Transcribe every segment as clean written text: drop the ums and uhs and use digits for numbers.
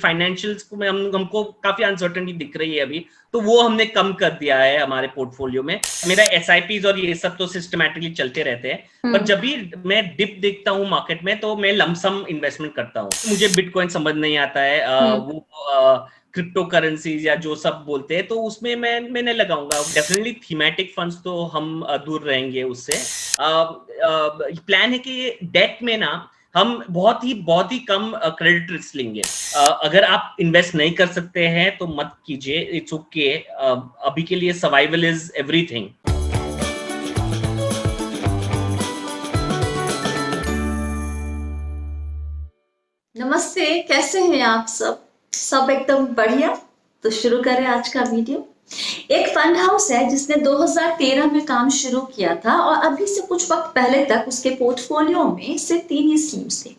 Financials को में हमको काफी अनसर्टेनिटी दिख रही है अभी, तो वो हमने कम कर दिया है हमारे पोर्टफोलियो में। मेरा एसआईपीज और ये सब तो सिस्टमैटिकली चलते रहते हैं, पर जब भी मैं डिप देखता हूँ मार्केट में तो मैं लमसम इन्वेस्टमेंट करता हूँ। मुझे बिटकॉइन समझ नहीं आता है, वो क्रिप्टो करेंसीज या जो सब बोलते हैं, तो उसमें मैं नहीं लगाऊंगा। डेफिनेटली थीमेटिक फंड्स तो हम दूर रहेंगे उससे। प्लान है कि डेट में ना हम बहुत ही कम क्रेडिट रिस्क लेंगे। अगर आप इन्वेस्ट नहीं कर सकते हैं तो मत कीजिए, इट्स ओके। अभी के लिए सर्वाइवल इज एवरीथिंग। नमस्ते, कैसे हैं आप सब एकदम बढ़िया। तो शुरू करें आज का वीडियो। एक फंड हाउस है जिसने 2013 में काम शुरू किया था और अभी से कुछ वक्त पहले तक उसके पोर्टफोलियो में सिर्फ 3 ही स्कीम्स थे।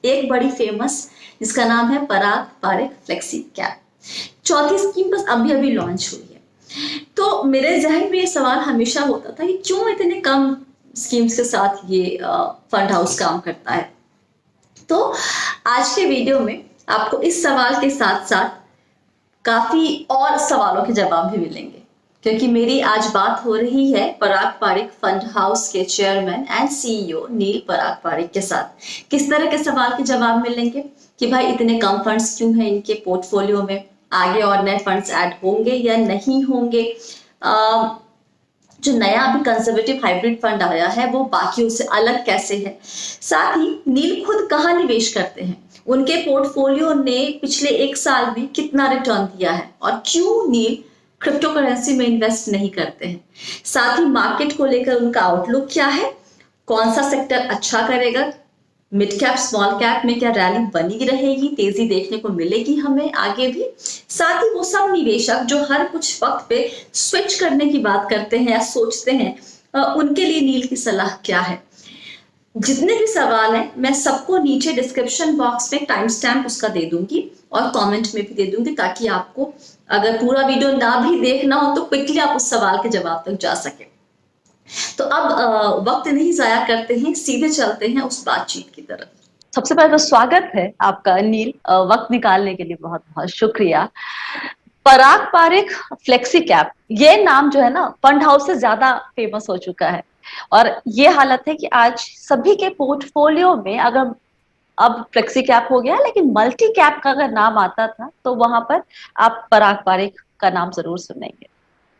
एक बड़ी फेमस जिसका नाम है पराग पारिक फ्लेक्सी कैप, चौथी स्कीम बस अभी अभी लॉन्च हुई है। तो मेरे जहन में ये सवाल हमेशा होता था कि क्यों इतने कम स्कीम्स के साथ ये फंड हाउस काम करता है। तो आज के वीडियो में आपको इस सवाल के साथ साथ काफी और सवालों के जवाब भी मिलेंगे, क्योंकि मेरी आज बात हो रही है पराग पारिक फंड हाउस के चेयरमैन एंड सीईओ नील पराग पारिक के साथ। किस तरह के सवाल के जवाब मिलेंगे कि भाई इतने कम फंड्स क्यों हैं इनके पोर्टफोलियो में, आगे और नए फंड्स ऐड होंगे या नहीं होंगे, जो नया अभी कंजर्वेटिव हाइब्रिड फंड आया है वो बाकियों से अलग कैसे है, साथ ही नील खुद कहाँ निवेश करते हैं, उनके पोर्टफोलियो ने पिछले 1 साल में कितना रिटर्न दिया है और क्यों नील क्रिप्टो करेंसी में इन्वेस्ट नहीं करते हैं, साथ ही मार्केट को लेकर उनका आउटलुक क्या है, कौन सा सेक्टर अच्छा करेगा, मिड कैप स्मॉल कैप में क्या रैली बनी रहेगी, तेजी देखने को मिलेगी हमें आगे भी, साथ ही वो सब निवेशक जो हर कुछ वक्त पे स्विच करने की बात करते हैं या सोचते हैं, उनके लिए नील की सलाह क्या है। जितने भी सवाल हैं मैं सबको नीचे डिस्क्रिप्शन बॉक्स में टाइम स्टैम्प उसका दे दूंगी और कमेंट में भी दे दूंगी, ताकि आपको अगर पूरा वीडियो ना भी देखना हो तो क्विकली आप उस सवाल के जवाब तक जा सके। तो अब वक्त नहीं जाया करते हैं, सीधे चलते हैं उस बातचीत की तरफ। सबसे पहले तो स्वागत है आपका नील, वक्त निकालने के लिए बहुत बहुत शुक्रिया। पराग पारिक फ्लेक्सी कैप, ये नाम जो है ना फंड हाउस से ज्यादा फेमस हो चुका है और ये हालत है कि आज सभी के पोर्टफोलियो में अगर अब फ्लेक्सी कैप हो गया, लेकिन मल्टी कैप का अगर नाम आता था तो वहां पर आप पराग पारिक का नाम जरूर सुनेंगे।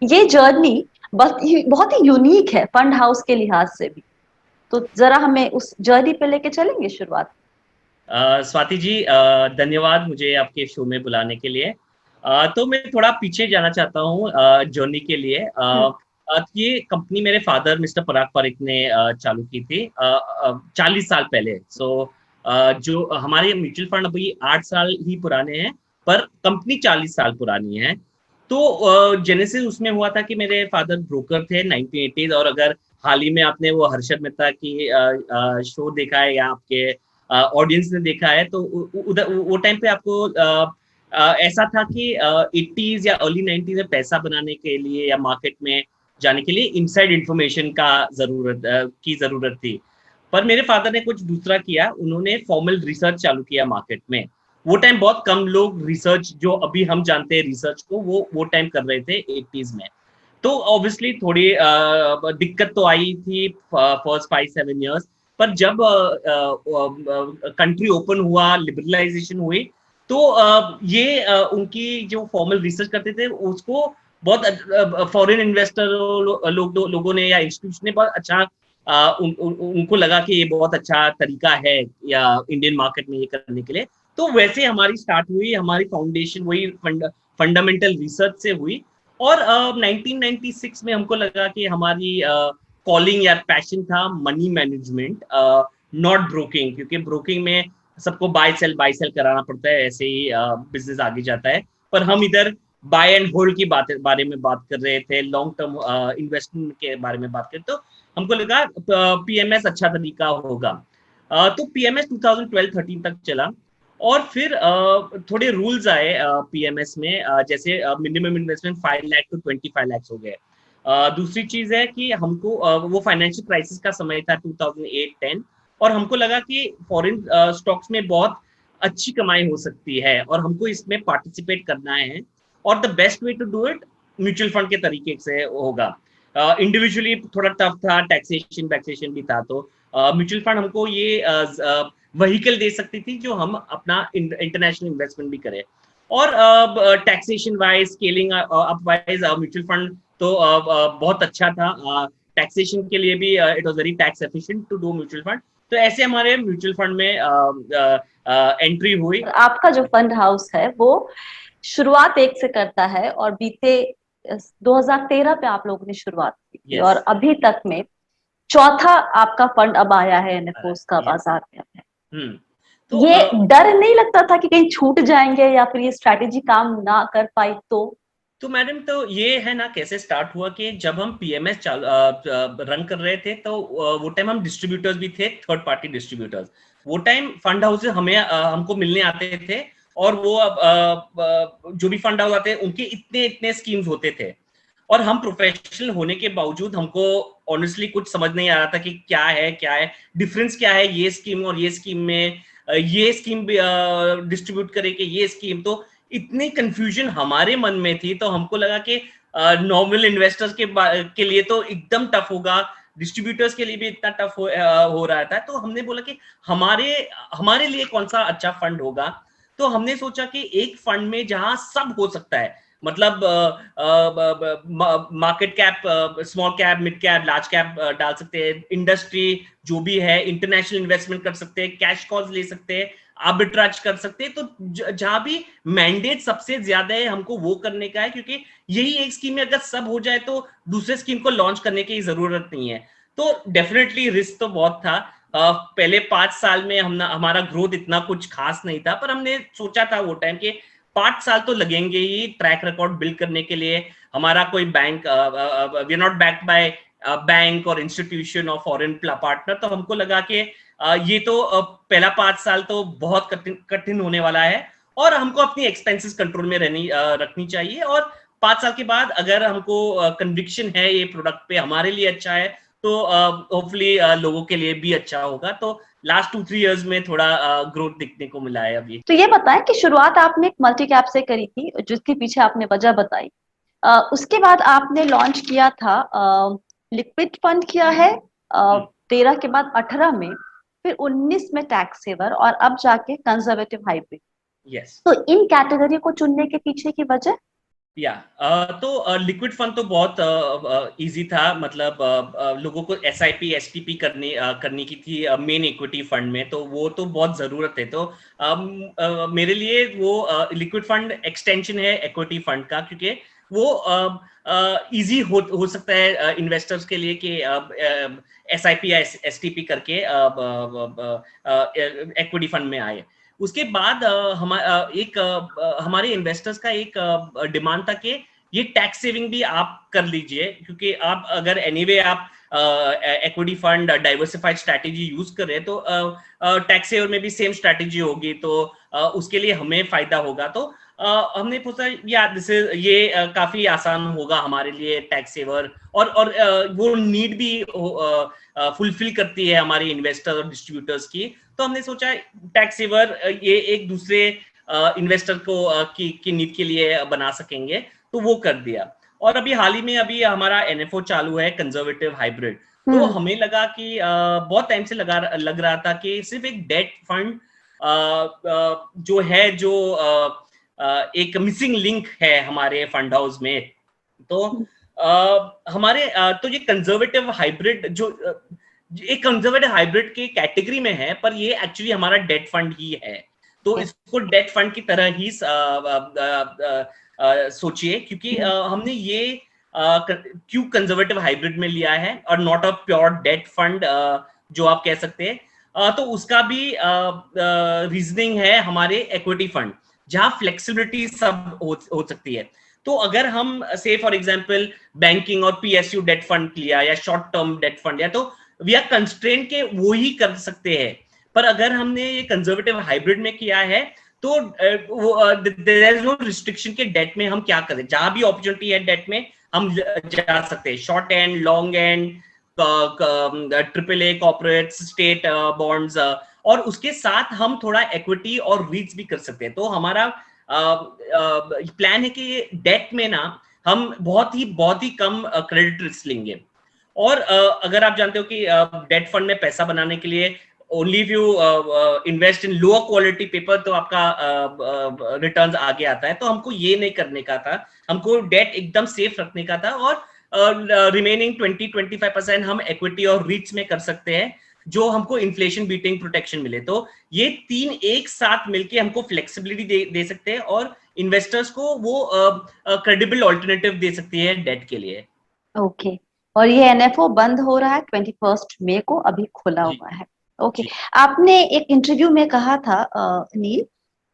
ये जर्नी बहुत ही यूनिक है फंड हाउस के लिहाज से भी, तो जरा हमें उस जर्नी पे लेके चलेंगे शुरुआत। स्वाति जी, धन्यवाद मुझे आपके शो में बुलाने के लिए। तो मैं थोड़ा पीछे जाना चाहता हूँ जर्नी के लिए। ये कंपनी मेरे फादर मिस्टर पराग पारिक ने चालू की थी 40 साल पहले। जो हमारे म्यूचुअल फंड अभी 8 साल ही पुराने हैं, पर कंपनी 40 साल पुरानी है। तो जेनेसिस उसमें हुआ था कि मेरे फादर ब्रोकर थे 1980s। और अगर हाल ही में आपने वो हर्षद मेहता की शो देखा है या आपके ऑडियंस ने देखा है, तो उधर वो टाइम पे आपको ऐसा था कि 80s या अर्ली 90s में पैसा बनाने के लिए या मार्केट में जाने के लिए इनसाइड इंफॉर्मेशन का जरूरत थी। पर मेरे फादर ने कुछ दूसरा किया, उन्होंने फॉर्मल रिसर्च चालू किया मार्केट में। वो टाइम बहुत कम लोग रिसर्च, जो अभी हम जानते हैं रिसर्च को, वो टाइम कर रहे थे 80s में। तो ऑब्वियसली थोड़ी दिक्कत तो आई थी फर्स्ट 5-7 ईयर्स। पर जब कंट्री ओपन हुआ, लिबरलाइजेशन हुई, तो ये उनकी जो फॉर्मल रिसर्च करते थे उसको बहुत फॉरेन इन्वेस्टर लोगों ने या इंस्टीट्यूशन ने बहुत अच्छा उनको लगा कि ये बहुत अच्छा तरीका है या इंडियन मार्केट में ये करने के लिए। तो वैसे हमारी स्टार्ट हुई, हमारी फाउंडेशन वही फंडामेंटल रिसर्च से हुई। और 1996 में हमको लगा कि हमारी कॉलिंग या पैशन था मनी मैनेजमेंट, नॉट ब्रोकिंग, क्योंकि ब्रोकिंग में सबको बाय सेल कराना पड़ता है, ऐसे ही बिजनेस आगे जाता है। पर हम इधर बाय एंड होल्ड की बारे में बात कर रहे थे, लॉन्ग टर्म इन्वेस्टमेंट के बारे में बात कर, तो हमको लगा पीएमएस अच्छा तरीका होगा। तो पीएमएस 2012-13 तक चला। और फिर थोड़े रूल्स आए पीएमएस में, जैसे minimum investment 5 lakh to 25 lakh हो गए। दूसरी चीज है कि हमको वो फाइनेंशियल क्राइसिस का समय था 2008-10, और हमको लगा कि फॉरेन स्टॉक्स में बहुत अच्छी कमाई हो सकती है और हमको इसमें पार्टिसिपेट करना है। और the best way to do it mutual fund के तरीके से होगा। इंडिविजुअली थोड़ा टफ था, टैक्सेशन वैक्सेशन भी था, तो म्यूचुअल फंड हमको ये व्हीकल दे सकती थी जो हम अपना इंटरनेशनल इन्वेस्टमेंट भी करें। और taxation wise, scaling up wise mutual fund तो बहुत अच्छा था। टैक्सेशन के लिए भी it was very tax efficient to do mutual fund. तो ऐसे हमारे म्यूचुअल फंड में एंट्री हुई। आपका जो फंड हाउस है वो शुरुआत एक से करता है और बीते 2013 पे आप लोगों ने शुरुआत की थी Yes. और अभी तक में चौथा आपका फंड अब आया है एनएफओस का बाजार में। तो ये डर नहीं लगता था कि कहीं छूट जाएंगे या फिर ये स्ट्रैटेजी काम ना कर पाई तो मैडम, तो ये है ना, कैसे स्टार्ट हुआ कि जब हम पीएमएस रन कर रहे थे तो वो टाइम हम डिस्ट्रीब्यूटर्स भी थे, थर्ड पार्टी डिस्ट्रीब्यूटर्स। वो टाइम फंड हाउसेस हमको मिलने आते थे और वो जो भी फंड हाउस आते उनके इतने इतने स्कीम्स होते थे और हम प्रोफेशनल होने के बावजूद हमको ऑनेस्टली कुछ समझ नहीं आ रहा था कि क्या है डिफरेंस, क्या है ये स्कीम और ये स्कीम में, ये स्कीम डिस्ट्रीब्यूट करे कि ये स्कीम। तो इतनी कंफ्यूजन हमारे मन में थी, तो हमको लगा कि नॉर्मल इन्वेस्टर्स के लिए तो एकदम टफ होगा, डिस्ट्रीब्यूटर्स के लिए भी इतना टफ हो रहा था। तो हमने बोला कि हमारे लिए कौन सा अच्छा फंड होगा। तो हमने सोचा कि एक फंड में जहां सब हो सकता है, मतलब market cap, small cap, mid cap, large cap डाल सकते हैं, इंडस्ट्री जो भी है, इंटरनेशनल इन्वेस्टमेंट कर सकते हैं, कैश कॉल्स ले सकते हैं, आर्बिट्राज कर सकते हैं। तो जहां भी मैंडेट सबसे ज्यादा है हमको वो करने का है, क्योंकि यही एक स्कीम में अगर सब हो जाए तो दूसरे स्कीम को लॉन्च करने की जरूरत नहीं है। तो डेफिनेटली रिस्क तो बहुत था। पहले 5 साल में हमारा ग्रोथ इतना कुछ खास नहीं था, पर हमने सोचा था वो टाइम के 5 साल तो लगेंगे ही ट्रैक रिकॉर्ड बिल्ड करने के लिए। हमारा कोई bank, we are not backed by bank और इंस्टीट्यूशन और फॉरेन पार्टनर। तो हमको लगा कि ये तो पहला 5 साल तो बहुत कठिन होने वाला है और हमको अपनी एक्सपेंसेस कंट्रोल में रखनी चाहिए। और 5 साल के बाद अगर हमको कन्विक्शन है ये प्रोडक्ट पे हमारे लिए अच्छा है, तो होपफुली लोगों के लिए भी अच्छा होगा। तो लास्ट 2-3 इयर्स में थोड़ा ग्रोथ दिखने को मिला है अभी। तो ये बताएं कि शुरुआत आपने एक मल्टी कैप से करी थी जिसके पीछे आपने वजह बताई। उसके बाद आपने लॉन्च किया था लिक्विड फंड किया है 13 के बाद 18 में, फिर 19 में टैक्स सेवर और अब जाके कंजर्वेटिव हाइब्रिड। यस। तो इन कैटेगरी को चुनने के पीछे की वजह? तो लिक्विड फंड तो बहुत इजी था, मतलब लोगों को एसआईपी एसटीपी करनी की थी मेन इक्विटी फंड में, तो वो तो बहुत जरूरत है। तो मेरे लिए वो लिक्विड फंड एक्सटेंशन है इक्विटी फंड का, क्योंकि वो इजी हो सकता है इन्वेस्टर्स के लिए कि एसआईपी या एसटीपी करके इक्विटी फंड में आए। उसके बाद हमारे इन्वेस्टर्स का एक डिमांड था कि ये टैक्स सेविंग भी आप कर लीजिए, क्योंकि आप अगर एनीवे आप equity fund diversified strategy use कर रहे हैं तो टैक्स सेवर में भी सेम स्ट्रैटेजी होगी, तो उसके लिए हमें फायदा होगा। तो हमने पूछा ये काफी आसान होगा हमारे लिए टैक्स सेवर, और वो नीड भी फुलफिल करती है हमारे इन्वेस्टर और डिस्ट्रीब्यूटर्स की। तो हमने सोचा टैक्स सेवर ये एक दूसरे इन्वेस्टर को की नीड के लिए बना सकेंगे, तो वो कर दिया। और अभी हाल ही में अभी हमारा एनएफओ चालू है, कंजर्वेटिव हाइब्रिड। तो हमें लगा कि बहुत टाइम से लग रहा था कि सिर्फ एक डेट फंड जो है, जो एक मिसिंग लिंक है हमारे फंड हाउस में। तो हमारे तो ये कंजर्वेटिव हाइब्रिड जो एक कंजर्वेटिव हाइब्रिड के कैटेगरी में है, पर ये एक्चुअली हमारा डेट फंड ही है। तो इसको डेट फंड की तरह ही सोचिए, क्योंकि हमने ये क्यों कंजर्वेटिव हाइब्रिड में लिया है और not a pure debt fund जो आप कह सकते हैं। तो उसका भी रीजनिंग है हमारे इक्विटी फंड, जहां फ्लेक्सिबिलिटी सब हो सकती है। तो अगर हम से फॉर एग्जांपल बैंकिंग और पीएसयू डेट फंड लिया या शॉर्ट टर्म डेट फंड, या तो वी आर कंस्ट्रेंट के वो ही कर सकते हैं। पर अगर हमने ये कंजर्वेटिव हाइब्रिड में किया है तो देयर इज नो रिस्ट्रिक्शन के डेट में हम क्या करें, जहां भी अपॉर्चुनिटी है डेट में हम जा सकते हैं, short and, long and, AAA corporate, state bonds, और उसके साथ हम थोड़ा इक्विटी और रीच भी कर सकते हैं। तो हमारा प्लान है कि डेट में ना हम बहुत ही कम क्रेडिट रिस्क लेंगे। और अगर आप जानते हो कि डेट फंड में पैसा बनाने के लिए only if you invest in lower quality paper तो आपका रिटर्न्स आगे आता है। तो हमको ये नहीं करने का था, हमको डेट एकदम सेफ रखने का था, और रिमेनिंग 20-25% हम इक्विटी और रीच में कर सकते हैं, जो हमको इन्फ्लेशन बीटिंग प्रोटेक्शन मिले। तो ये तीन एक साथ मिलके हमको फ्लेक्सिबिलिटी दे सकते हैं और इन्वेस्टर्स को वो क्रेडिबल ऑल्टरनेटिव दे सकती है डेट के लिए। ओके, और ये एनएफओ बंद हो रहा है 21 मई को, अभी खुला हुआ है। ओके, आपने एक इंटरव्यू में कहा था नील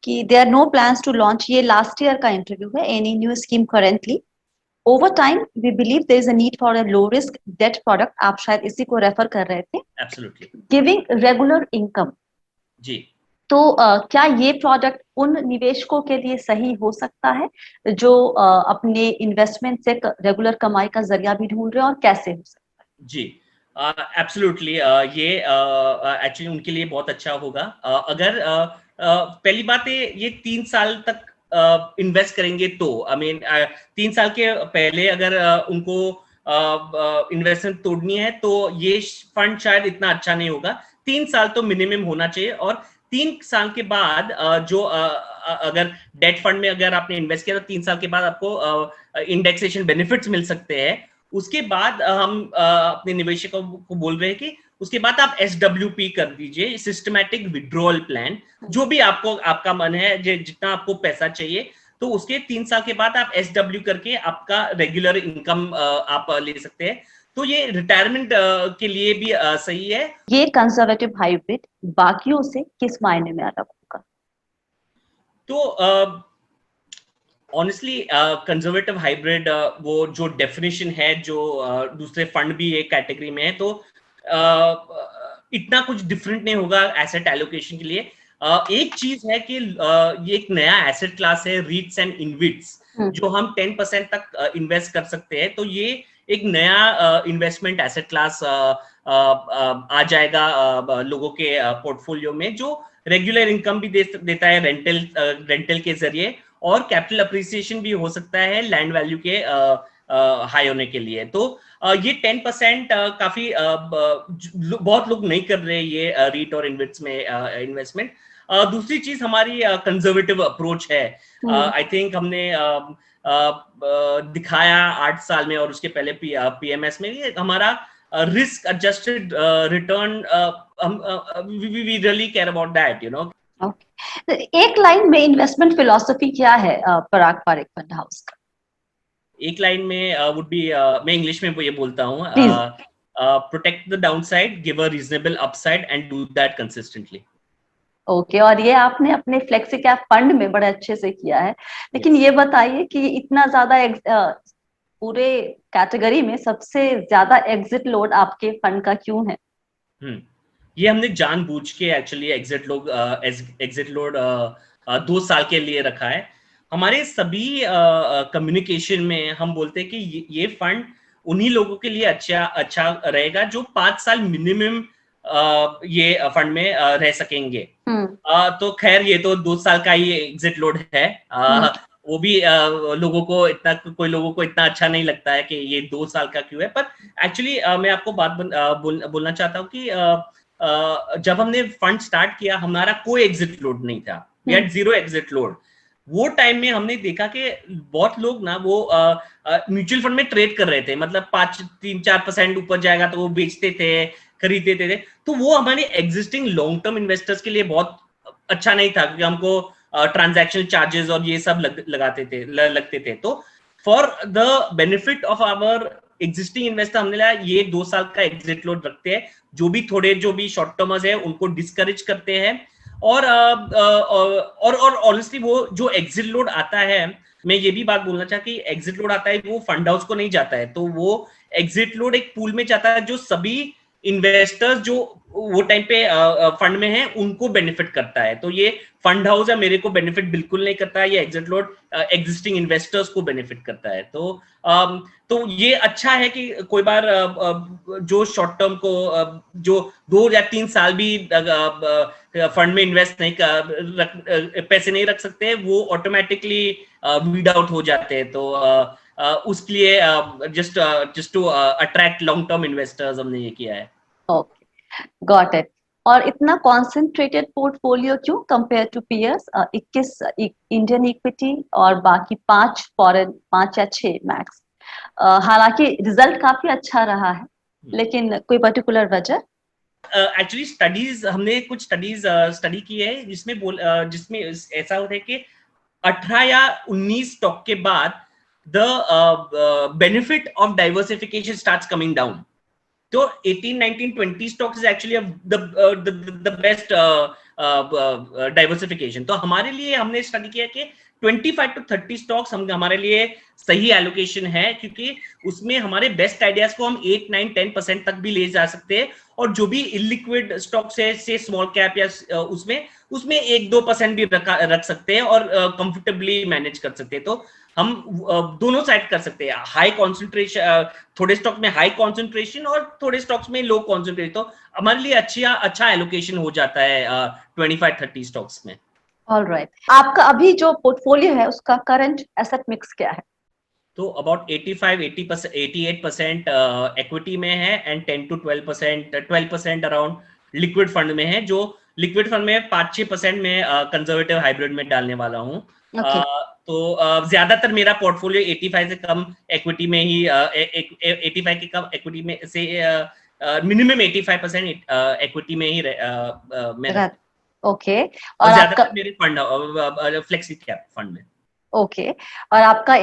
कि there are no plans to launch, ये लास्ट ईयर का इंटरव्यू है, any new scheme currently. Over time we believe there is a need for a low risk debt product, आप शायद इसी को रेफर कर रहे थे। एब्सोल्युटली। Giving regular income. जी। तो क्या ये प्रोडक्ट उन निवेशकों के लिए सही हो सकता है जो अपने इन्वेस्टमेंट से रेगुलर कमाई का जरिया भी ढूंढ रहे हैं, और कैसे हो सकता है? जी, एब्सोल्युटली। ये एक्चुअली उनके लिए बहुत अच्छा होगा। अगर पहली बात है, ये 3 साल तक इन्वेस्ट करेंगे तो आई मीन 3 साल के पहले अगर उनको इन्वेस्टमेंट तोड़नी है तो ये फंड शायद इतना अच्छा नहीं होगा। 3 साल तो मिनिमम होना चाहिए, और 3 साल के बाद जो अगर डेट फंड में अगर आपने इन्वेस्ट किया तो 3 साल के बाद आपको इंडेक्सेशन बेनिफिट्स मिल सकते हैं। उसके बाद हम अपने निवेशकों को बोल रहे हैं कि उसके बाद आप SWP कर दीजिए, सिस्टमैटिक विड्रॉल प्लान। जो भी आपका मन है, जितना आपको पैसा चाहिए, तो उसके 3 साल के बाद आप SW करके आपका रेगुलर इनकम आप ले सकते हैं। तो ये रिटायरमेंट के लिए भी सही है। ये कंजर्वेटिव हाइब्रिड बाकियों से किस मायने में अलग होगा? तो ऑनेस्टली कंजर्वेटिव हाइब्रिड वो जो डेफिनेशन है, जो दूसरे फंड भी एक कैटेगरी में है, तो इतना कुछ डिफरेंट नहीं होगा एसेट एलोकेशन के लिए। एक चीज है कि ये एक नया एसेट क्लास है, रीट्स एंड इनविट्स, जो हम 10% तक इन्वेस्ट कर सकते हैं। तो ये एक नया इन्वेस्टमेंट एसेट क्लास आ जाएगा लोगों के पोर्टफोलियो में, जो रेगुलर इनकम भी देता है रेंटल के जरिए, और कैपिटल अप्रिसिएशन भी हो सकता है लैंड वैल्यू के हाई होने के लिए। तो ये 10% काफी बहुत लोग नहीं कर रहे ये रीट और इन्वेट्स में इन्वेस्टमेंट। दूसरी चीज हमारी कंजर्वेटिव अप्रोच है। आई थिंक हमने दिखाया 8 साल में और उसके पहले PMS में, ये हमारा risk adjusted return, we really care about that, you know. एक लाइन में इन्वेस्टमेंट फिलॉसफी क्या है पराग पारेख फंड हाउस का? एक लाइन में वुड बी, मैं इंग्लिश में ये बोलता हूँ, protect the downside, give a reasonable upside and do that consistently. Okay, और ये आपने अपने फ्लेक्सी कैप फंड में बड़े अच्छे से किया है। लेकिन ये बताइए कि इतना ज्यादा पूरे कैटेगरी में सबसे ज्यादा एग्जिट लोड आपके फंड का क्यों है? ये हमने जानबूझ के एक्चुअली एग्जिट लोड 2 साल के लिए रखा है। हमारे सभी कम्युनिकेशन में हम बोलते हैं कि ये फंड उन्हीं लोगों के लिए अच्छा रहेगा जो 5 साल मिनिमम ये फंड में रह सकेंगे। तो खैर ये तो 2 साल का ही एग्जिट लोड है। वो भी कोई लोगों को इतना अच्छा नहीं लगता है कि ये 2 साल का क्यों है। पर एक्चुअली मैं आपको बात बोलना चाहता हूँ कि जब हमने फंड स्टार्ट किया हमारा कोई एग्जिट लोड नहीं था, वी हैड 0 एग्जिट लोड। वो टाइम में हमने देखा कि बहुत लोग ना वो म्यूचुअल फंड में ट्रेड कर रहे थे, मतलब 3-4% ऊपर जाएगा तो वो बेचते थे, खरीदते थे। तो वो हमारे एग्जिस्टिंग लॉन्ग टर्म इन्वेस्टर्स के लिए बहुत अच्छा नहीं था, क्योंकि हमको ट्रांजैक्शन चार्जेस और ये सब लगते थे। तो for the benefit of our existing investor हमने लगा ये 2 साल का एग्जिट लोड रखते हैं, जो भी शॉर्ट टर्मर्स है उनको डिस्करेज करते हैं। और ऑनेस्टली वो जो एग्जिट लोड आता है, मैं ये भी बात बोलना चाहता कि एग्जिट लोड आता है वो फंड हाउस को नहीं जाता है, तो वो एग्जिट लोड एक पूल में जाता है जो सभी इन्वेस्टर्स जो वो टाइम पे फंड में हैं उनको बेनिफिट करता है। तो ये फंड हाउस है मेरे को बेनिफिट बिल्कुल नहीं करता है, ये एग्जिट लोड एग्जिस्टिंग इन्वेस्टर्स को बेनिफिट करता है। तो ये अच्छा है कि कोई बार जो शॉर्ट टर्म को जो 2 या 3 साल भी फंड में इन्वेस्ट नहीं पैसे नहीं रख सकते, वो ऑटोमेटिकली वीड आउट हो जाते हैं। तो उसके लिए just to attract long term investors हमने ये किया है। Okay, got it. और इतना कॉन्सेंट्रेटेड पोर्टफोलियो क्यों compare to peers? 21 Indian equity और बाकी 5 फॉरेन, 5 या 6 मैक्स। हालांकि रिजल्ट काफी अच्छा रहा है, लेकिन कोई पर्टिकुलर वजह? एक्चुअली स्टडीज हमने कुछ स्टडी की है जिसमें ऐसा होता है कि 18 या 19 स्टॉक के बाद the benefit of diversification starts coming down. तो 18, 19, 20 stocks is actually the best diversification। तो हमारे लिए हमने स्टडी किया कि 25 to 30 stocks हमारे लिए सही एलोकेशन है, क्योंकि उसमें हमारे बेस्ट आइडियाज को हम 8, 9, 10% तक भी ले जा सकते हैं, और जो भी इलिक्विड स्टॉक्स है से स्मॉल कैप या उसमें 1-2% भी रख सकते हैं और कंफर्टेबली मैनेज कर सकते हैं। तो हम दोनों साइड कर सकते हैं, हाई कॉन्सेंट्रेशन, थोड़े स्टॉक में हाई कॉन्सेंट्रेशन और थोड़े स्टॉक्स में लो कॉन्सेंट्रेशन। तो हमारे लिए अच्छा एलोकेशन हो जाता है 25-30 स्टॉक्स में। ऑलराइट, आपका अभी जो पोर्टफोलियो है उसका करंट एसेट मिक्स क्या है? तो अबाउट 85-80%, 88% इक्विटी में है and 10 to 12% around liquid fund में है। जो लिक्विड फंड में 5-6% में कंजर्वेटिव हाइब्रिड में डालने वाला हूँ। तो ज्यादातर मेरा पोर्टफोलियो 85 से कम इक्विटी में ही 85 के कम इक्विटी में से मिनिमम 85% इक्विटी में ही मेरा। ओके, और ज्यादातर मेरे फंड फ्लेक्सी कैप फंड में। ओके, और आपका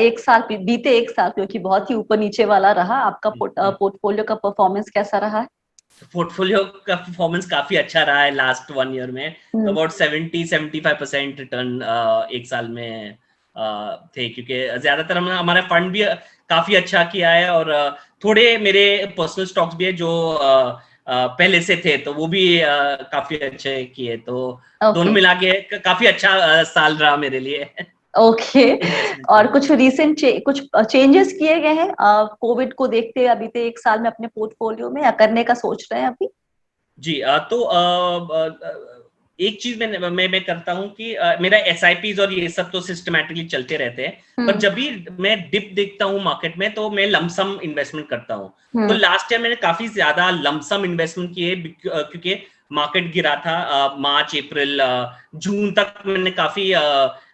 बीते एक साल क्योंकि बहुत ही ऊपर नीचे वाला रहा, आपका पोर्टफोलियो का परफॉर्मेंस कैसा रहा है? पोर्टफोलियो का परफॉर्मेंस काफी अच्छा रहा है लास्ट 1 ईयर में। अबाउट 70-75% रिटर्न एक साल में थे, क्योंकि ज्यादातर हमारा फंड भी काफी अच्छा किया है, और थोड़े मेरे पर्सनल स्टॉक्स भी है जो पहले से थे, तो वो भी काफी अच्छे किए। तो दोनों मिला के काफी अच्छा साल रहा मेरे लिए। ओके, और कुछ रिसेंट कुछ चेंजेस किए गए हैं कोविड को देखते हुए अभी एक साल में अपने पोर्टफोलियो में, या करने का सोच रहे हैं अभी? जी, तो एक चीज मैं करता हूँ कि मेरा SIPs और ये सब तो सिस्टमैटिकली चलते रहते हैं, पर जब भी मैं डिप देखता हूँ मार्केट में तो मैं लमसम इन्वेस्टमेंट करता हूँ। तो लास्ट ईयर मैंने काफी ज्यादा लमसम इन्वेस्टमेंट किए, क्योंकि मार्केट गिरा था। मार्च, अप्रैल, जून तक मैंने काफी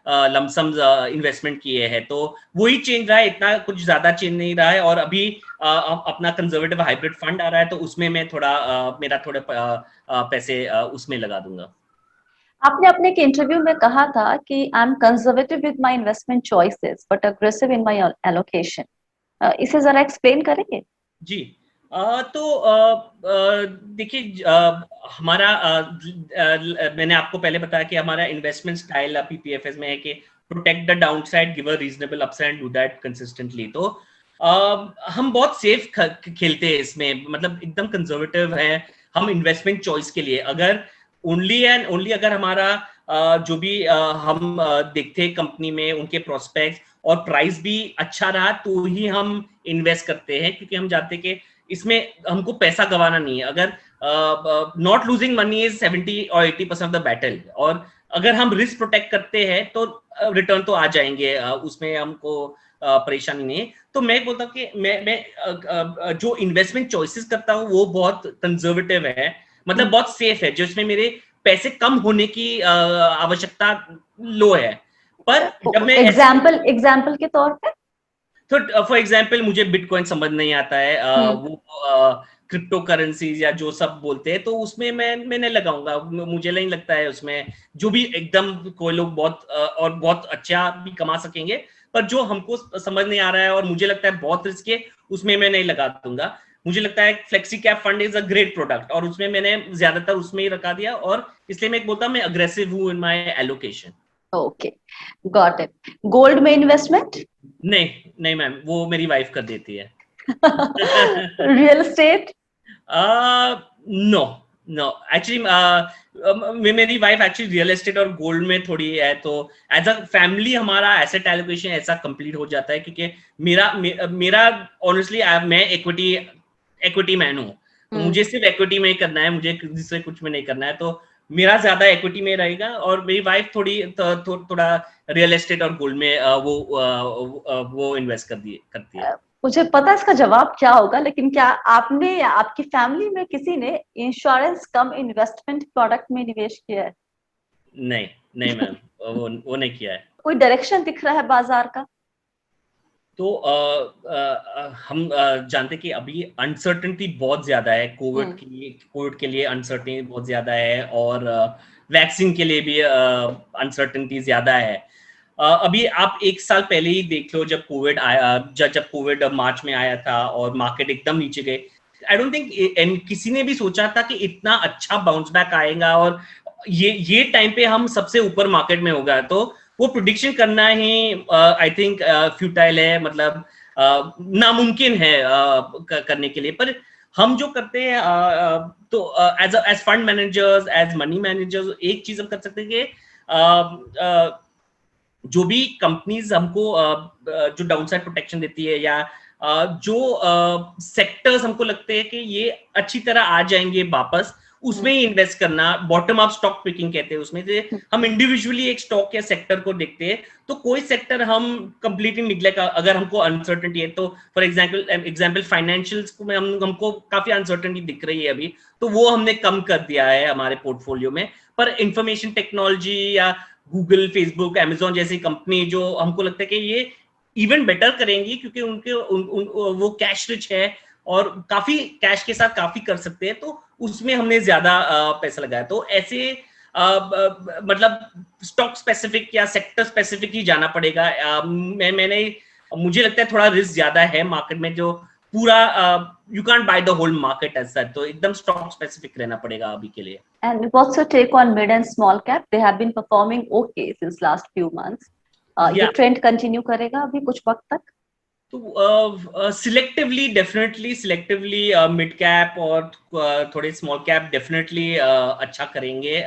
लमसम इन्वेस्टमेंट किए हैं। तो वही चेंज रहा है, इतना कुछ ज्यादा चेंज नहीं रहा है। और अभी अपना कंजर्वेटिव हाइब्रिड फंड आ रहा है, तो उसमें मैं मेरा थोड़े पैसे उसमें लगा दूंगा। आपने अपने एक इंटरव्यू में कहा था कि I am conservative with my investment choices but aggressive in my allocation. इसे जरा एक्सप्लेन करेंगे? जी, तो देखिए, हमारा मैंने आपको पहले बताया कि हमारा इन्वेस्टमेंट स्टाइल PPFS में है कि protect the downside, give a reasonable upside, do that consistently. तो हम बहुत सेफ खेलते हैं इसमें, मतलब एकदम कंजर्वेटिव है हम इन्वेस्टमेंट चॉइस के लिए। अगर ओनली एंड ओनली अगर हमारा जो भी हम देखते हैं कंपनी में उनके प्रोस्पेक्ट और प्राइस भी अच्छा रहा, तो ही हम इन्वेस्ट करते हैं, क्योंकि हम जानते हैं कि इसमें हमको पैसा गंवाना नहीं है। अगर नॉट लूजिंग मनी इज 70 और 80% ऑफ द बैटल, और अगर हम रिस्क प्रोटेक्ट करते हैं तो रिटर्न तो आ जाएंगे, उसमें हमको परेशानी नहीं है। तो मैं बोलता हूँ कि मैं जो इन्वेस्टमेंट चॉइसेस करता हूँ वो बहुत कंजर्वेटिव है, मतलब बहुत सेफ है, जिसमें मेरे पैसे कम होने की आवश्यकता लो है। पर जब मैं एग्जाम्पल के तौर पे, तो फॉर एग्जाम्पल मुझे बिटकॉइन समझ नहीं आता है, वो क्रिप्टो करेंसीज या जो सब बोलते हैं, तो उसमें मैं लगाऊंगा। मुझे नहीं लगता है उसमें जो भी एकदम कोई लोग बहुत अच्छा भी कमा सकेंगे, पर जो हमको समझ नहीं आ रहा है और मुझे लगता है बहुत रिस्क है, उसमें मैं नहीं लगा दूंगा। मुझे लगता है flexi cap fund is a great product, और उसमें मैंने ज्यादातर उसमें ही रखा दिया, और इसलिए मैं बोलता हूँ मैं अग्रेसिव हूँ in my allocation. Okay, got it. Gold में इन्वेस्टमेंट? नहीं मैम, वो मेरी वाइफ कर देती है। Real estate? No no actually मेरी वाइफ एक्चुअली रियल एस्टेट और गोल्ड में थोड़ी है, तो एज अ फैमिली हमारा एसेट एलोकेशन ऐसा कंप्लीट हो जाता है, क्योंकि मेरा ऑनेस्टली मैं इक्विटी मैन हूँ, तो मुझे सिर्फ इक्विटी में ही करना है, मुझे दूसरे कुछ में नहीं करना है, तो मेरा ज्यादा इक्विटी में रहेगा, और मेरी वाइफ थोड़ा रियल एस्टेट और गोल्ड में वो इन्वेस्ट करती है। मुझे पता है इसका जवाब क्या होगा, लेकिन क्या आपने या आपकी फैमिली में किसी ने इंश्योरेंस कम इन्वेस्टमेंट प्रोडक्ट में निवेश किया है? नहीं मैम, वो नहीं किया है। कोई डायरेक्शन दिख रहा है बाजार का? तो हम जानते कि अभी अनसर्टेनिटी बहुत ज्यादा है, कोविड के लिए अनसर्टेनिटी बहुत ज्यादा है, और वैक्सीन के लिए भी अनसर्टेनिटी ज्यादा है। अभी आप एक साल पहले ही देख लो, जब कोविड आया, जब कोविड मार्च में आया था और मार्केट एकदम नीचे गए, आई डोंट थिंक किसी ने भी सोचा था कि इतना अच्छा बाउंस बैक आएगा और ये टाइम पे हम सबसे ऊपर मार्केट में होगा। तो वो प्रेडिक्शन करना ही आई थिंक फ्यूटाइल है, मतलब नामुमकिन है करने के लिए। पर हम जो करते हैं तो as fund managers, as money managers, एक चीज हम कर सकते हैं कि जो भी कंपनीज हमको जो डाउनसाइड प्रोटेक्शन देती है, या जो सेक्टर्स हमको लगते हैं कि ये अच्छी तरह आ जाएंगे वापस, उसमें ही इन्वेस्ट करना। बॉटम अप स्टॉक पिकिंग कहते हैं उसमें, से हम इंडिविजुअली एक स्टॉक या सेक्टर को देखते हैं, तो कोई सेक्टर हम कंप्लीटली निगलेक्ट, अगर हमको अनसर्टेनिटी है, तो फॉर एग्जांपल फाइनेंशियल्स को में हमको काफी अनसर्टेनिटी दिख रही है अभी, तो वो हमने कम कर दिया है हमारे पोर्टफोलियो में। पर इंफॉर्मेशन टेक्नोलॉजी या गूगल, फेसबुक, अमेजोन जैसी कंपनी जो हमको लगता है कि ये इवन बेटर करेंगी, क्योंकि उनके वो कैश रिच है और काफी कैश के साथ काफी कर सकते हैं, तो उसमें हमने ज्यादा पैसा लगाया। तो ऐसे मतलब स्टॉक स्पेसिफिक या सेक्टर स्पेसिफिक ही जाना पड़ेगा। मुझे लगता है थोड़ा रिस्क ज्यादा है मार्केट में, जो पूरा you can't buy the whole market as such, तो एकदम स्टॉक स्पेसिफिक रहना पड़ेगा अभी के लिए। And what's your take on mid and small cap? They have been performing okay since last few months. ये ट्रेंड कंटिन्यू करेगा अभी कुछ वक्त तक? तो selectively, definitely selectively mid cap और थोड़े स्मॉल कैप डेफिनेटली अच्छा करेंगे।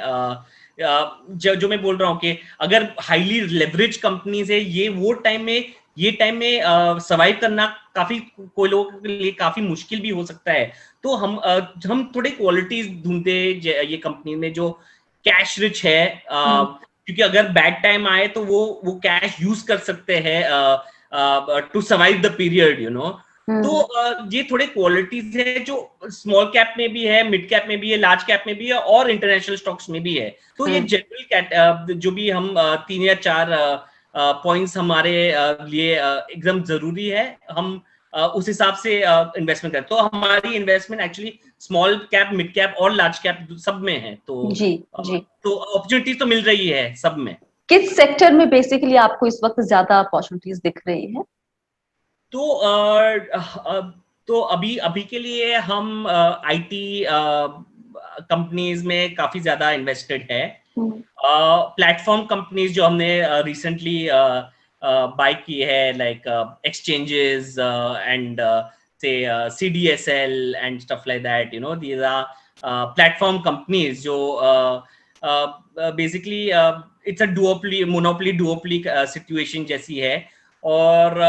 जो मैं बोल रहा हूँ कि अगर हाईली लेवरेज कंपनीज है, ये टाइम में सर्वाइव करना काफी कोई लोगों के लिए काफी मुश्किल भी हो सकता है। तो हम थोड़े क्वालिटीज ढूंढते ये कंपनी में जो कैश रिच है, क्योंकि अगर बैड टाइम आए तो वो कैश यूज कर सकते हैं to survive the period, you know. तो ये थोड़े क्वालिटीज है जो स्मॉल कैप में भी है, मिड कैप में भी है, लार्ज कैप में भी है, और इंटरनेशनल स्टॉक्स में भी है। तो ये जनरल जो भी हम 3 या 4 पॉइंट्स हमारे लिए एकदम जरूरी है, हम उस हिसाब से इन्वेस्टमेंट करें। तो हमारी investment actually small cap, mid cap और लार्ज कैप सब में है। तो तो अपॉर्चुनिटी तो मिल रही है सब में। किस सेक्टर में बेसिकली आपको इस वक्त ज्यादा अपॉर्चुनिटीज दिख रही है? तो अभी के लिए हम आईटी कंपनीज में काफी ज्यादा इन्वेस्टेड है। प्लेटफॉर्म कंपनीज जो हमने रिसेंटली बाय की है, like exchanges and say CDSL and stuff like that, you know, these are platform companies जो basically it's a monopoly duopoly situation जैसी है। और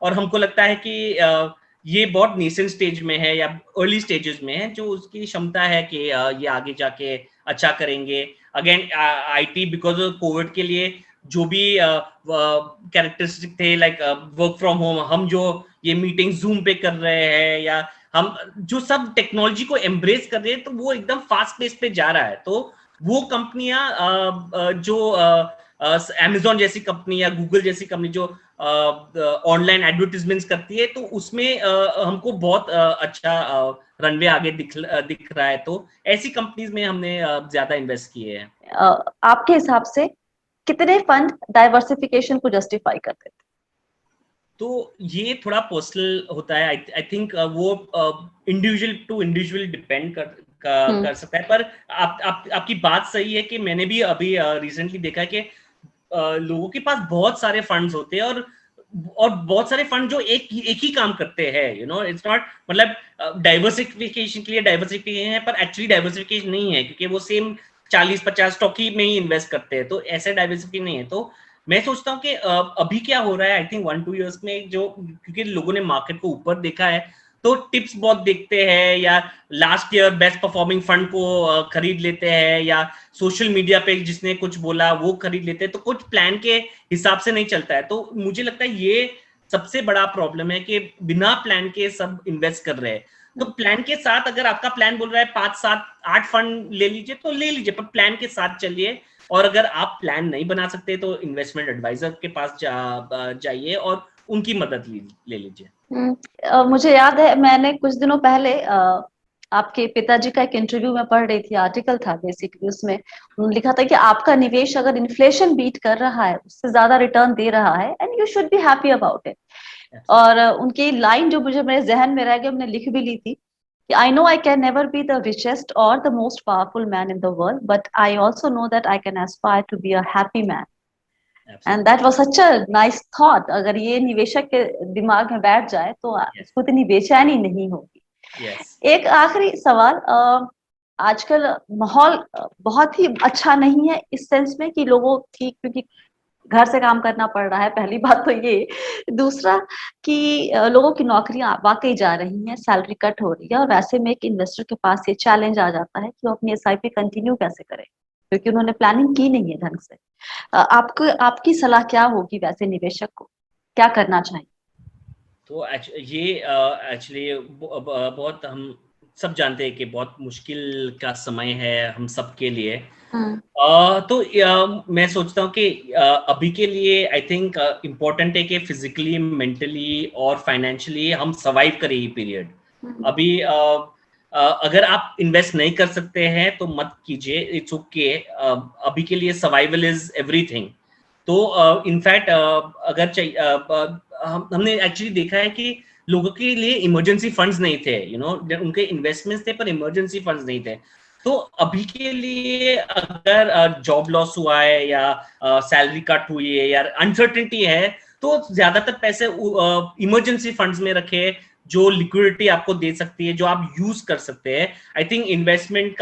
और हमको लगता है कि ये बहुत नेसेंट स्टेज में है या अर्ली स्टेजेस में है, जो उसकी क्षमता है कि ये आगे जाके अच्छा करेंगे। Again IT because of Covid के लिए जो भी कैरेक्टरिस्टिक थे, लाइक वर्क फ्रॉम होम, हम जो ये मीटिंग जूम पे कर रहे हैं, या हम जो सब टेक्नोलॉजी को एम्ब्रेस कर रहे हैं, तो वो एकदम फास्ट पेस पे जा रहा है। तो वो कंपनियां जो अमेजोन जैसी कंपनी या गूगल जैसी कंपनी जो ऑनलाइन एडवर्टाइजमेंट्स करती है, तो उसमें हमको बहुत अच्छा रनवे आगे दिख रहा है। तो ऐसी कंपनीज में हमने ज्यादा इन्वेस्ट किए हैं। आपके हिसाब से कितने फंड डाइवर्सिफिकेशन को जस्टिफाई करते थे? तो ये थोड़ा पर्सनल होता है। आई थिंक वो इंडिविजुअल टू इंडिविजुअल डिपेंड कर सकता है। पर आपकी बात सही है कि मैंने भी अभी रिसेंटली देखा है कि लोगों के पास बहुत सारे फंड्स होते हैं, और और बहुत सारे फंड जो एक ही काम करते हैं, यू नो, इट्स नॉट, मतलब डाइवर्सिफिकेशन के लिए डाइवर्सिफिकेशन है, पर एक्चुअली डाइवर्सिफिकेशन नहीं है, क्योंकि वो सेम 40-50 स्टॉक ही में ही इन्वेस्ट करते हैं, तो ऐसे डाइवर्सिफिकेशन नहीं है। तो मैं सोचता हूँ कि अभी क्या हो रहा है, आई थिंक 1-2 ईयर्स में, जो क्योंकि लोगों ने मार्केट को ऊपर देखा है, तो टिप्स बहुत देखते हैं, या last year best performing fund को खरीद लेते हैं, या सोशल मीडिया पे जिसने कुछ बोला वो खरीद लेते हैं, तो कुछ प्लान के हिसाब से नहीं चलता है। तो मुझे लगता है ये सबसे बड़ा प्रॉब्लम है कि बिना प्लान के सब इन्वेस्ट कर रहे हैं। तो प्लान के साथ, अगर आपका प्लान बोल रहा है 5-7-8 फंड ले लीजिए तो ले लीजिए, पर प्लान के साथ चलिए। और अगर आप प्लान नहीं बना सकते तो इन्वेस्टमेंट एडवाइजर के पास जाइए और उनकी मदद ले लीजिए। मुझे याद है मैंने कुछ दिनों पहले आपके पिताजी का एक इंटरव्यू में पढ़ रही थी, आर्टिकल था बेसिकली, उसमें उन्होंने लिखा था कि आपका निवेश अगर इन्फ्लेशन बीट कर रहा है, उससे ज्यादा रिटर्न दे रहा है, and you should be happy about it. और उनकी लाइन जो मुझे मेरे जहन में रह गया, मैंने लिख भी ली थी कि I know I can never be the richest or the most powerful man in the world, but I also know that I can aspire to be a happy man. And that was such a nice thought. अगर ये निवेशक के दिमाग में बैठ जाए तो उसको इतनी बेचैनी नहीं होगी। एक आखिरी सवाल, आजकल माहौल बहुत ही अच्छा नहीं है इस सेंस में कि लोगों की, क्योंकि घर से काम करना पड़ रहा है, पहली बात तो ये। दूसरा कि लोगों की नौकरियां वाकई जा रही हैं, सैलरी कट हो रही है, और वैसे में एक इन्वेस्टर के पास ये चैलेंज आ जाता है कि वो अपनी एसआईपी कंटिन्यू कैसे करे, क्योंकि उन्होंने प्लानिंग की नहीं है ढंग से। आपकी सलाह क्या होगी वैसे निवेशक को, क्या करना चाहिए? तो ये एक्चुअली बहुत, हम सब जानते हैं कि बहुत मुश्किल का समय है हम सबके लिए। तो मैं सोचता हूँ कि अभी के लिए आई थिंक इम्पोर्टेंट है कि फिजिकली, मेंटली और फाइनेंशियली हम सर्वाइव करें ये पीरियड। अभी अगर आप इन्वेस्ट नहीं कर सकते हैं तो मत कीजिए, इट्स ओके। अभी के लिए सर्वाइवल इज एवरीथिंग। तो इनफैक्ट अगर हमने एक्चुअली देखा है कि लोगों के लिए इमरजेंसी फंड्स नहीं थे, यू नो, उनके इन्वेस्टमेंट्स थे पर इमरजेंसी फंड्स नहीं थे। तो अभी के लिए अगर जॉब लॉस हुआ है, या सैलरी कट हुई है, या अनसर्टेनिटी है, तो ज्यादातर पैसे इमरजेंसी फंड्स में रखे, जो लिक्विडिटी आपको दे सकती है, जो आप यूज कर सकते हैं। आई थिंक इन्वेस्टमेंट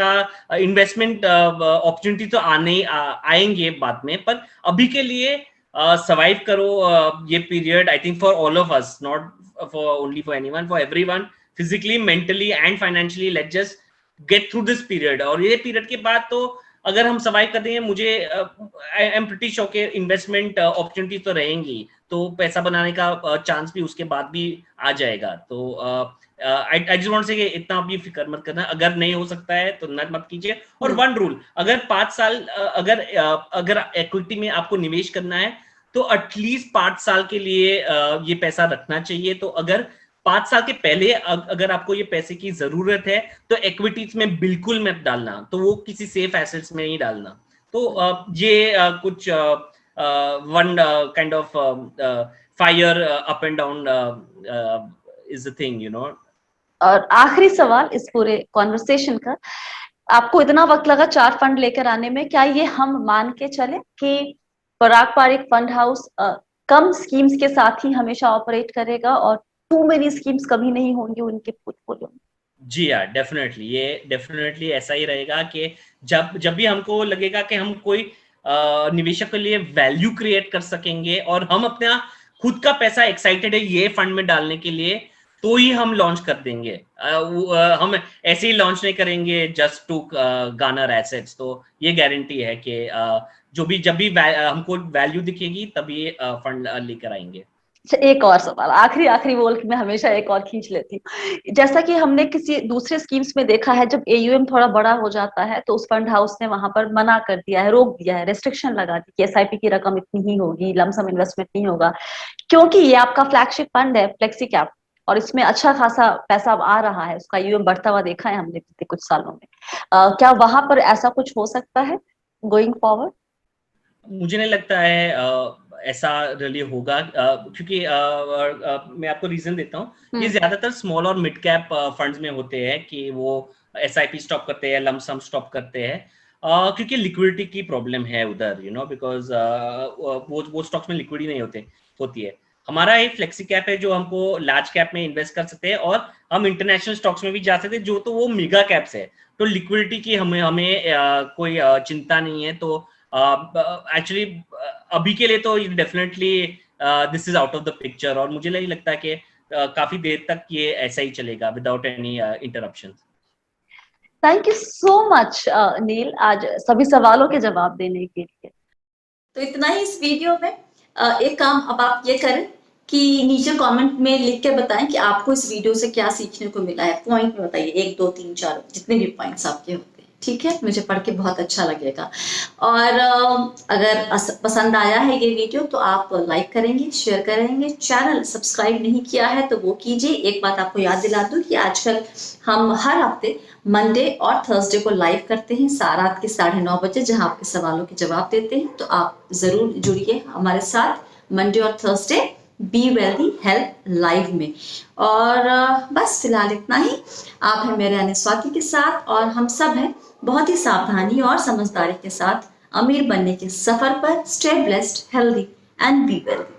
अपॉर्चुनिटी तो आएंगे बाद में, पर अभी के लिए सर्वाइव करो ये period. I think for all of us, not for only for anyone, for everyone, physically, mentally and financially, let's just get through this period. और ये पीरियड के बाद तो अगर हम सर्वाइव कर देंगे, मुझे आई एम प्रीटी श्योर कि इन्वेस्टमेंट अपॉर्चुनिटी तो रहेंगी, तो पैसा बनाने का चांस भी उसके बाद भी आ जाएगा। तो आई जस्ट वांट से कि इतना भी फिक्र मत करना, अगर नहीं हो सकता है तो मत कीजिए। और वन रूल, अगर 5 साल अगर इक्विटी में आपको निवेश करना है तो एटलीस्ट 5 साल के लिए ये पैसा रखना चाहिए। तो अगर 5 साल के पहले अगर आपको ये पैसे की जरूरत है तो इक्विटीज में बिल्कुल मत डालना, तो वो किसी सेफ एसेट्स में नहीं डालना। तो ये कुछ one kind of fire up and down is the thing, you know. और आखिरी सवाल इस पूरे कॉन्वर्सेशन का, आपको इतना वक्त लगा 4 फंड लेकर आने में, क्या ये हम मान के चले कि पराग पारिक फंड हाउस कम स्कीम्स के साथ ही हमेशा ऑपरेट करेगा और टू मेनी स्कीम्स कभी नहीं होंगी उनके पोर्टफोलियो में? जी हाँ, डेफिनेटली, ये डेफिनेटली ऐसा ही रहेगा कि जब भी हमको लगेगा कि हम कोई निवेशक के लिए वैल्यू क्रिएट कर सकेंगे और हम अपना खुद का पैसा एक्साइटेड है ये फंड में डालने के लिए, तो ही हम लॉन्च कर देंगे। हम ऐसे ही लॉन्च नहीं करेंगे जस्ट टू गार्नर एसेट्स। तो ये गारंटी है कि जब भी हमको वैल्यू दिखेगी तभी फंड लेकर आएंगे। एक और सवाल, आखिरी बोल के मैं हमेशा एक और खींच लेती हूँ। जैसा कि हमने किसी दूसरे स्कीम्स में देखा है, जब एयूएम थोड़ा बड़ा हो जाता है तो उस फंड हाउस ने वहां पर मना कर दिया है, रोक दिया है, रेस्ट्रिक्शन लगा दी कि एसआईपी की रकम इतनी ही होगी, लमसम इन्वेस्टमेंट नहीं होगा, क्योंकि ये आपका फ्लैगशिप फंड है फ्लेक्सी कैप, और इसमें अच्छा खासा पैसा आ रहा है, उसका यूएम बढ़ता हुआ देखा है हमने पिछले कुछ सालों में। क्या वहां पर ऐसा कुछ हो सकता है गोइंग फॉरवर्ड? मुझे नहीं लगता है ऐसा रियली होगा, क्योंकि मैं आपको रीजन देता हूँ। ये ज्यादातर स्मॉल और मिड कैप फंड्स में होते हैं कि वो एसआईपी स्टॉप करते हैं, लमसम स्टॉप करते हैं, क्योंकि लिक्विडिटी की प्रॉब्लम है उधर, यू नो, बिकॉज वो स्टॉक्स में लिक्विडिटी नहीं होती है। हमारा एक फ्लेक्सी कैप है जो हमको लार्ज कैप में इन्वेस्ट कर सकते हैं, और हम इंटरनेशनल स्टॉक्स में भी जा सकते हैं, जो तो वो मेगा कैप्स है। तो लिक्विडिटी की हमें कोई चिंता नहीं है। तो एक्चुअली अभी के लिए तो definitely this is out of the picture, और मुझे नहीं लगता कि काफी देर तक ये ऐसा ही चलेगा without any interruption. Thank you so much Neel, आज सभी सवालों के जवाब देने के लिए। तो इतना ही इस वीडियो में। एक काम अब आप ये करें कि नीचे कमेंट में लिख के बताएं कि आपको इस वीडियो से क्या सीखने को मिला है। पॉइंट में बताइए, 1 2 3 4 जितने भी पॉइंट्स आपके होते हैं, ठीक है? मुझे पढ़ के बहुत अच्छा लगेगा। और अगर पसंद आया है ये वीडियो तो आप लाइक करेंगे, शेयर करेंगे। चैनल सब्सक्राइब नहीं किया है तो वो कीजिए। एक बात आपको याद दिला दूं कि आजकल हम हर हफ्ते मंडे और थर्सडे को लाइव करते हैं रात के 9:30 बजे, जहां आपके सवालों के जवाब देते हैं। तो आप जरूर जुड़िए हमारे साथ मंडे और Thursday be wealthy help live में। और बस फिलहाल इतना ही। आप हैं मेरे यानी स्वाति के साथ, और हम सब हैं बहुत ही सावधानी और समझदारी के साथ अमीर बनने के सफर पर। Stay blessed, healthy and be wealthy.